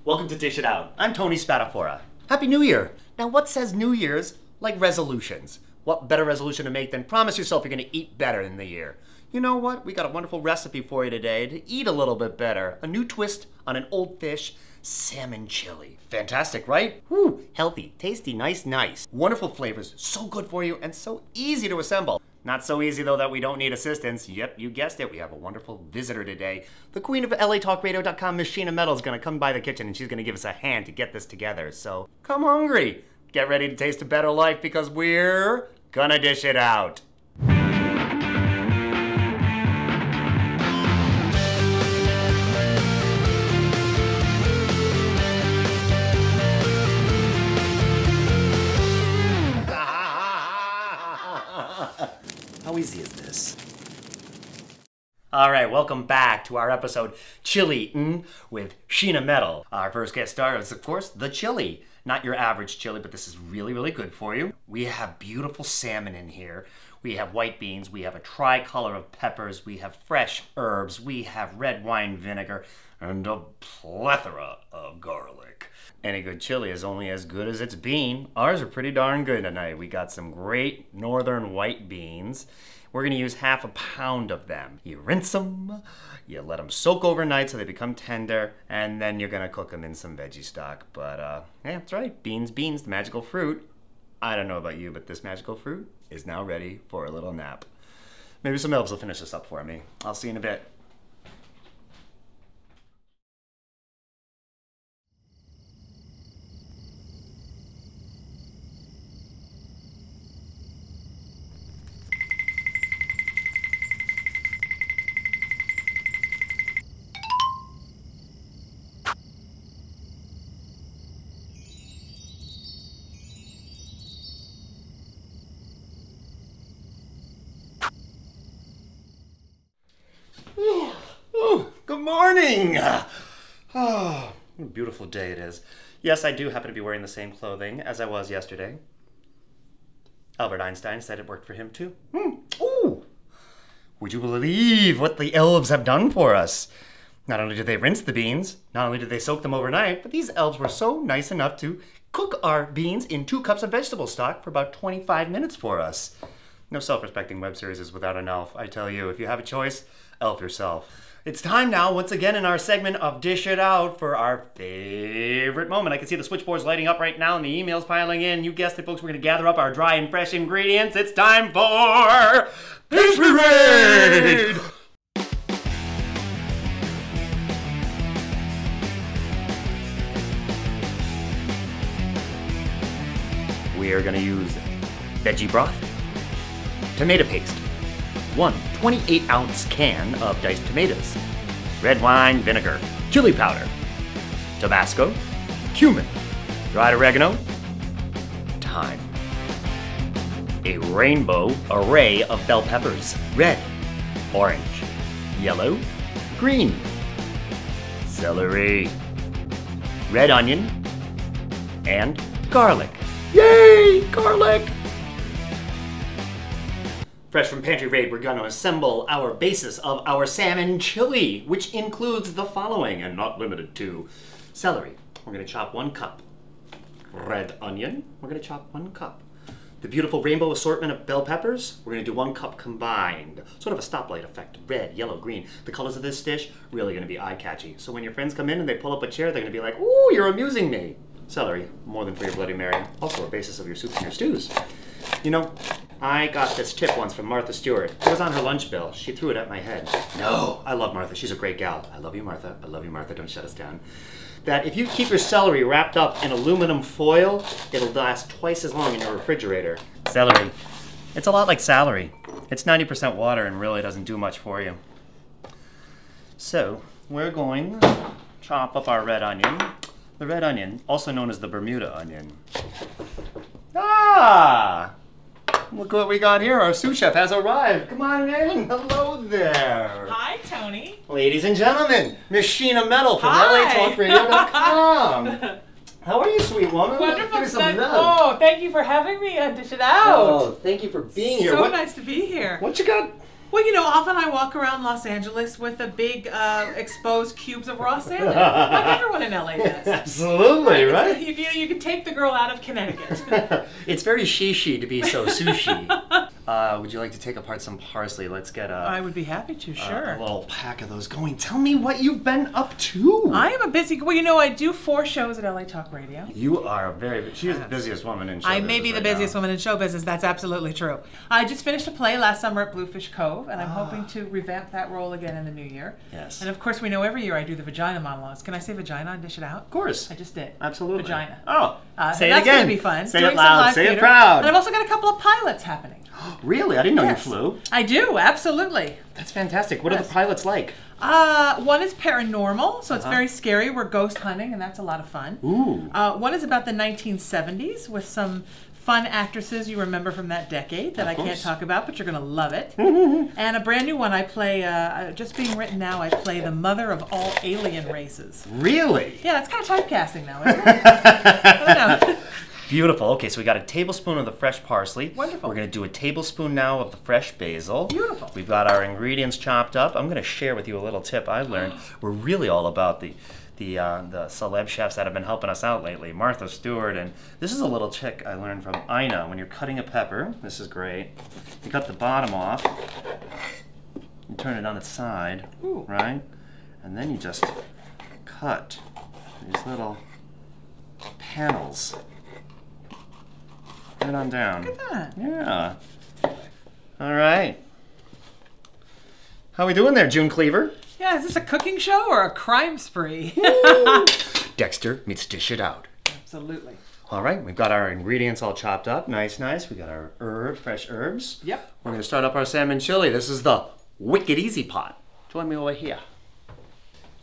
Welcome to Dish It Out. I'm Tony Spatafora. Happy New Year! Now what says New Year's like resolutions? What better resolution to make than promise yourself you're going to eat better in the year? You know what? We got a wonderful recipe for you today to eat a little bit better. A new twist on an old fish, salmon chili. Fantastic, right? Woo! Healthy, tasty, nice. Wonderful flavors, so good for you and so easy to assemble. Not so easy though that we don't need assistance. Yep, you guessed it. We have a wonderful visitor today. The queen of LATalkRadio.com, Miss Sheena Metal, is going to come by the kitchen and she's going to give us a hand to get this together. So come hungry. Get ready to taste a better life because we're gonna dish it out. How easy is this? All right, welcome back to our episode Chili Eatin' with Sheena Metal. Our first guest star is, of course, the chili. Not your average chili, but this is really good for you. We have beautiful salmon in here. We have white beans. We have a tricolor of peppers. We have fresh herbs. We have red wine vinegar and a plethora of garlic. Any good chili is only as good as its bean. Ours are pretty darn good tonight. We got some great northern white beans. We're gonna use half a pound of them. You rinse them, you let them soak overnight so they become tender, and then you're gonna cook them in some veggie stock. But yeah, that's right, beans, the magical fruit. I don't know about you, but this magical fruit is now ready for a little nap. Maybe some elves will finish this up for me. I'll see you in a bit. Good morning! Oh, what a beautiful day it is. Yes, I do happen to be wearing the same clothing as I was yesterday. Albert Einstein said it worked for him too. Ooh! Would you believe what the elves have done for us? Not only did they rinse the beans, not only did they soak them overnight, but these elves were so nice enough to cook our beans in 2 cups of vegetable stock for about 25 minutes for us. No self-respecting web series is without an elf. I tell you, if you have a choice, elf yourself. It's time now, once again, in our segment of Dish It Out for our favorite moment. I can see the switchboards lighting up right now and the emails piling in. You guessed it, folks. We're going to gather up our dry and fresh ingredients. It's time for Pastry Raid! We are going to use veggie broth, tomato paste, 1 28-ounce can of diced tomatoes, red wine vinegar, chili powder, Tabasco, cumin, dried oregano, thyme, a rainbow array of bell peppers, red, orange, yellow, green, celery, red onion, and garlic. Yay, garlic! Fresh from Pantry Raid, we're going to assemble our basis of our salmon chili, which includes the following, and not limited to celery. We're going to chop 1 cup. Red onion, we're going to chop 1 cup. The beautiful rainbow assortment of bell peppers, we're going to do 1 cup combined. Sort of a stoplight effect, red, yellow, green. The colors of this dish, really going to be eye-catchy. So when your friends come in and they pull up a chair, they're going to be like, ooh, you're amusing me. Celery, more than for your Bloody Mary. Also a basis of your soups and your stews. You know, I got this tip once from Martha Stewart. It was on her lunch bill. She threw it at my head. No, I love Martha. She's a great gal. I love you, Martha. I love you, Martha. Don't shut us down. That if you keep your celery wrapped up in aluminum foil, it'll last twice as long in your refrigerator. Celery. It's a lot like celery. It's 90% water and really doesn't do much for you. So, we're going to chop up our red onion. The red onion, also known as the Bermuda onion. Ah! Look what we got here. Our sous chef has arrived. Come on in. Hello there. Hi, Tony. Ladies and gentlemen, Miss Sheena Metal from LATalkRadio.com. How are you, sweet woman? Wonderful. Thank you for having me on Dish It Out. Oh, thank you for being here. So nice to be here. What you got? Well, you know, often I walk around Los Angeles with a big exposed cubes of raw salmon, like everyone in LA does. Absolutely, right? You can take the girl out of Connecticut. It's very shishi to be so sushi. Would you like to take apart some parsley? Let's get I would be happy to, sure. a little pack of those going. Tell me what you've been up to. I am a busy, well, you know, I do 4 shows at LA Talk Radio. You are she is the busiest woman in show business. I may be the busiest woman in show business. That's absolutely true. I just finished a play last summer at Bluefish Cove, and I'm hoping to revamp that role again in the new year. Yes. And of course, we know every year I do the vagina monologues. Can I say vagina and dish it out? Of course. I just did. Absolutely. Vagina. Oh, say it that's again. That's going to be fun. Say Doing it loud. Say it proud. And I've also got a couple of pilots happening. Really? I didn't know Yes. you flew. I do, absolutely. That's fantastic. What are the pilots like? One is paranormal, so it's very scary. We're ghost hunting, and that's a lot of fun. Ooh. One is about the 1970s with some fun actresses you remember from that decade that I can't talk about, but you're going to love it. And a brand new one I play, just being written now, I play the mother of all alien races. Really? Yeah, that's kind of typecasting now, isn't it? I don't know. Beautiful. Okay, so we got a tablespoon of the fresh parsley. Wonderful. We're going to do a tablespoon now of the fresh basil. Beautiful. We've got our ingredients chopped up. I'm going to share with you a little tip I learned. We're really all about the celeb chefs that have been helping us out lately. Martha Stewart, and this is a little trick I learned from Ina. When you're cutting a pepper, this is great. You cut the bottom off. You turn it on its side, right? And then you just cut these little panels. Right on down. Look at that. Yeah. All right. How we doing there, June Cleaver? Yeah, is this a cooking show or a crime spree? Dexter meets Dish It Out. Absolutely. All right, we've got our ingredients all chopped up. Nice. We got our fresh herbs. Yep. We're going to start up our salmon chili. This is the Wicked Easy Pot. Join me over here.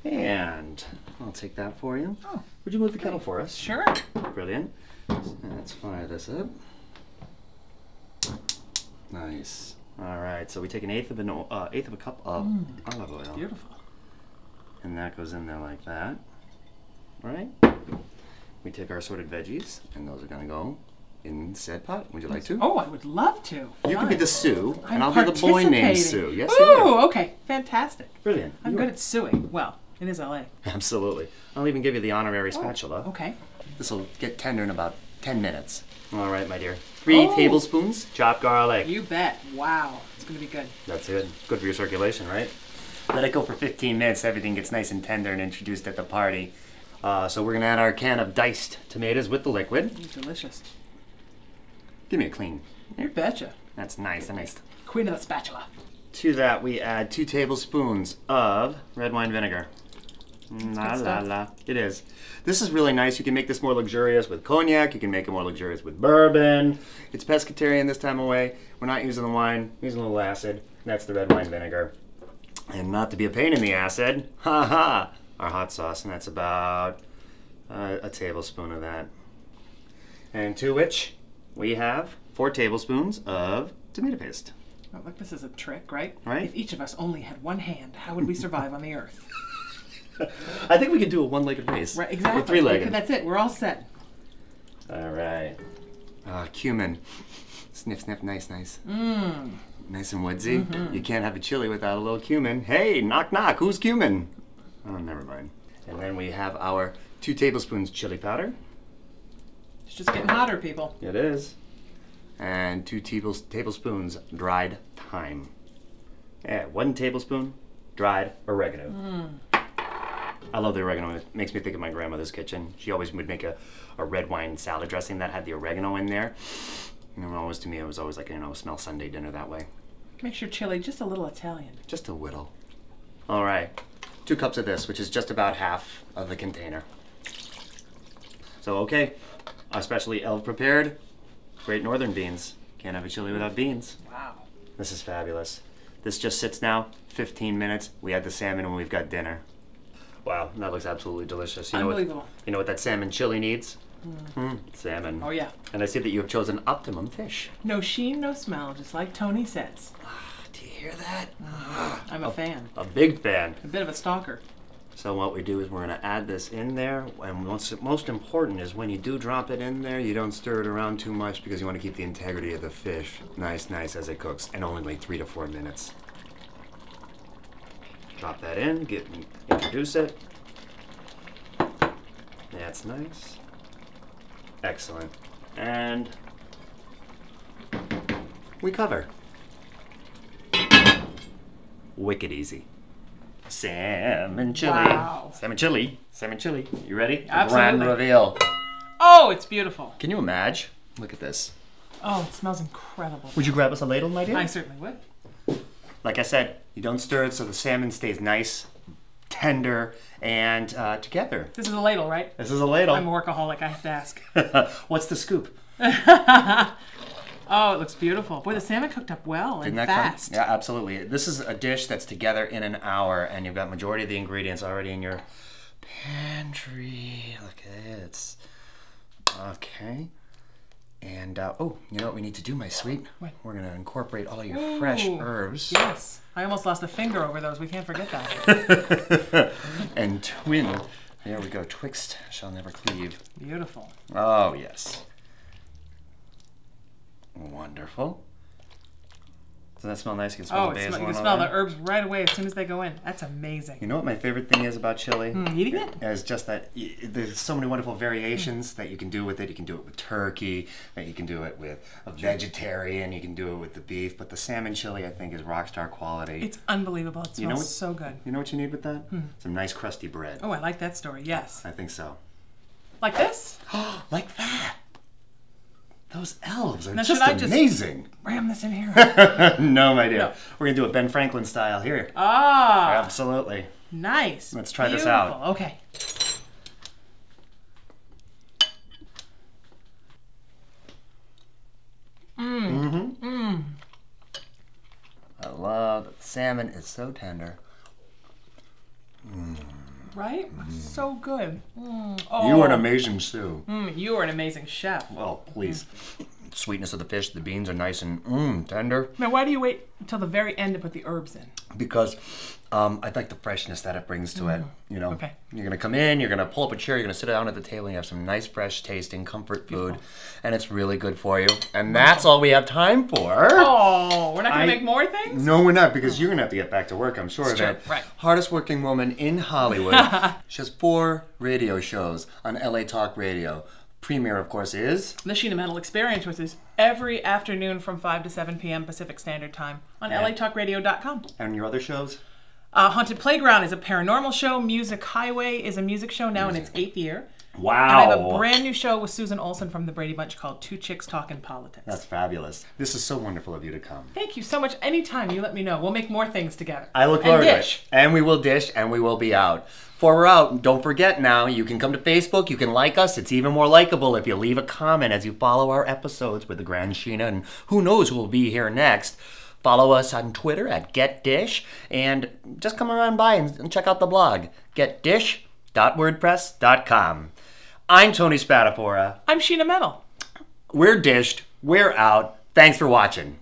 And I'll take that for you. Oh. Would you move the kettle for us? Sure. Brilliant. Let's fire this up. Nice. All right, so we take an eighth of a cup of olive oil. Beautiful. And that goes in there like that. All right. We take our assorted veggies, and those are going to go in said pot. Would you like to? Oh, I would love to. You can be the Sue, and I'll I'm be the boy named participating. Sue. Yes, you are. Ooh, okay. Fantastic. Brilliant. I'm You good are. at suing. Well, it is LA. Absolutely. I'll even give you the honorary spatula. Okay. This will get tender in about 10 minutes. All right, my dear. 3 tablespoons chopped garlic. You bet. Wow. It's going to be good. That's good. Good for your circulation, right? Let it go for 15 minutes. Everything gets nice and tender and introduced at the party. So we're going to add our can of diced tomatoes with the liquid. Delicious. Give me a clean. You betcha. That's nice. Queen of the spatula. To that, we add 2 tablespoons of red wine vinegar. It is. This is really nice. You can make this more luxurious with cognac. You can make it more luxurious with bourbon. It's pescatarian this time of way. We're not using the wine. We're using a little acid. That's the red wine vinegar. And not to be a pain in the acid, our hot sauce. And that's about a tablespoon of that. And to which we have 4 tablespoons of tomato paste. Oh, look, this is a trick, right? Right. If each of us only had one hand, how would we survive on the earth? I think we could do a 1-legged race. Right, exactly. Or 3-legged. That's it. We're all set. All right. Cumin. Sniff, sniff, nice. Mmm. Nice and woodsy. You can't have a chili without a little cumin. Hey, knock, knock. Who's cumin? Oh, never mind. And then we have our 2 tablespoons chili powder. It's just getting hotter, people. It is. And 2 tablespoons dried thyme. Yeah, 1 tablespoon dried oregano. I love the oregano. It makes me think of my grandmother's kitchen. She always would make a red wine salad dressing that had the oregano in there. And always to me, it was always like, smell Sunday dinner that way. Makes your chili just a little Italian. Just a whittle. All right. 2 cups of this, which is just about half of the container. So, okay. Our specially Elf prepared Great Northern beans. Can't have a chili without beans. Wow. This is fabulous. This just sits now, 15 minutes. We add the salmon and we've got dinner. Wow, that looks absolutely delicious. Unbelievable. You know what that salmon chili needs? Salmon. Oh, yeah. And I see that you have chosen optimum fish. No sheen, no smell, just like Tony says. Do you hear that? I'm a fan. A big fan. A bit of a stalker. So what we do is we're going to add this in there, and most important is when you do drop it in there, you don't stir it around too much because you want to keep the integrity of the fish nice as it cooks, and only like 3 to 4 minutes. Drop that in, introduce it. That's nice. Excellent. And we cover. Wicked easy. Salmon chili. Wow. Salmon chili. Salmon chili. You ready? Absolutely. Grand reveal. Oh, it's beautiful. Can you imagine? Look at this. Oh, it smells incredible. Would you grab us a ladle, my dear? I certainly would. Like I said, you don't stir it so the salmon stays nice, tender, and together. This is a ladle, right? This is a ladle. I'm a workaholic, I have to ask. What's the scoop? Oh, it looks beautiful. Boy, the salmon cooked up well and fast. Yeah, absolutely. This is a dish that's together in an hour, and you've got majority of the ingredients already in your pantry. Look at it. It's okay. And, oh, you know what we need to do, my sweet? What? We're going to incorporate all your fresh herbs. Yes. I almost lost a finger over those. We can't forget that. And twin. There we go. Twixt shall never cleave. Beautiful. Oh, yes. Wonderful. Doesn't that smell nice? You can smell the basil. You can smell the herbs right away as soon as they go in. That's amazing. You know what my favorite thing is about chili? Eating it? Is just that there's so many wonderful variations that you can do with it. You can do it with turkey, you can do it with a vegetarian, you can do it with the beef, but the salmon chili I think is rock star quality. It's unbelievable. It smells so good. You know what you need with that? Some nice crusty bread. Oh, I like that story. Yes. I think so. Like this? Like that. Those elves are now, just amazing. Ram this in here. No, my dear. No. We're going to do it Ben Franklin style here. Ah. Absolutely. Nice. Let's try this out. Okay. I love that the salmon is so tender. Right? So good. Oh. You are an amazing stew. You are an amazing chef. Well, please. Sweetness of the fish, the beans are nice and tender. Now, why do you wait until the very end to put the herbs in? Because I like the freshness that it brings to it. You know, Okay. You're gonna come in, you're gonna pull up a chair, you're gonna sit down at the table, and you have some nice, fresh tasting comfort food, and it's really good for you. And that's all we have time for. Oh, we're not gonna make more things? No, we're not, because you're gonna have to get back to work. I'm sure of true, it. right. Hardest working woman in Hollywood. She has 4 radio shows on LA Talk Radio. Premiere, of course, is The Sheena Metal Experience, which is every afternoon from 5 to 7 p.m. Pacific Standard Time on latalkradio.com. And your other shows? Haunted Playground is a paranormal show. Music Highway is a music show now in its 8th year. Wow. And I have a brand new show with Susan Olsen from the Brady Bunch called Two Chicks Talkin' Politics. That's fabulous. This is so wonderful of you to come. Thank you so much. Anytime you let me know. We'll make more things together. I look forward to dish. it. And we will dish, and we will be out. Before we're out, don't forget now, you can come to Facebook, you can like us. It's even more likable if you leave a comment as you follow our episodes with the Grand Sheena, and who knows who will be here next. Follow us on Twitter at GetDish, and just come around by and check out the blog, getdish.wordpress.com. I'm Tony Spatafora. I'm Sheena Metal. We're dished. We're out. Thanks for watching.